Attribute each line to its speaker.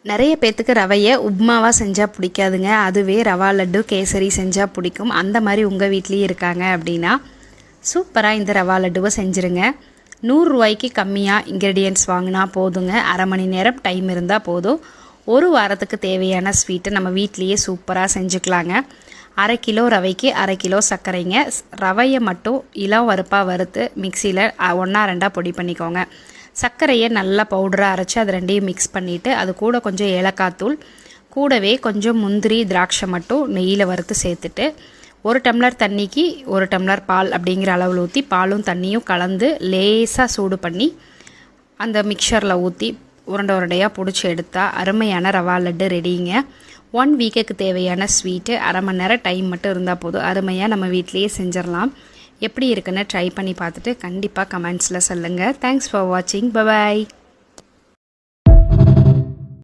Speaker 1: நிறைய பேத்துக்கு ரவையை உப்மாவாக செஞ்சால் பிடிக்காதுங்க. அதுவே ரவா லட்டு கேசரி செஞ்சால் பிடிக்கும். அந்த மாதிரி உங்கள் வீட்லேயும் இருக்காங்க அப்படின்னா சூப்பராக இந்த ரவா லட்டுவை செஞ்சுருங்க. 100 ரூபாய்க்கு கம்மியாக இன்க்ரீடியன்ட்ஸ் வாங்கினா போதுங்க. அரை மணி நேரம் டைம் இருந்தால் போதும். ஒரு வாரத்துக்கு தேவையான ஸ்வீட்டை நம்ம வீட்லேயே சூப்பராக செஞ்சுக்கலாங்க. 1/2 கிலோ ரவைக்கு 1/2 கிலோ சர்க்கரைங்க. ரவையை மட்டும் இளம் வறுப்பாக வறுத்து மிக்சியில் 1-2 பொடி பண்ணிக்கோங்க. சர்க்கரையை நல்லா பவுடராக அரைச்சி அது ரெண்டையும் மிக்ஸ் பண்ணிவிட்டு அது கூட கொஞ்சம் ஏலக்காய் தூள், கூடவே கொஞ்சம் முந்திரி திராட்சை மட்டும் நெய்யில் வறுத்து சேர்த்துட்டு 1 டம்ளர் தண்ணிக்கு 1 டம்ளர் பால் அப்படிங்கிற அளவில் ஊற்றி பாலும் தண்ணியும் கலந்து லேசாக சூடு பண்ணி அந்த மிக்சரில் ஊற்றி உருண்டை உருண்டையாக பிடிச்சி எடுத்தால் அருமையான ரவா லட்டு ரெடிங்க. 1 வீக்குக்கு தேவையான ஸ்வீட்டு. அரை மணி நேரம் டைம் மட்டும் இருந்தால் போதும். அருமையாக நம்ம வீட்லேயே செஞ்சிடலாம். எப்படி இருக்குன்னு ட்ரை பண்ணி பார்த்துட்டு கண்டிப்பாக கமெண்ட்ஸில் சொல்லுங்கள். தேங்க்ஸ் ஃபார் வாட்சிங். பை.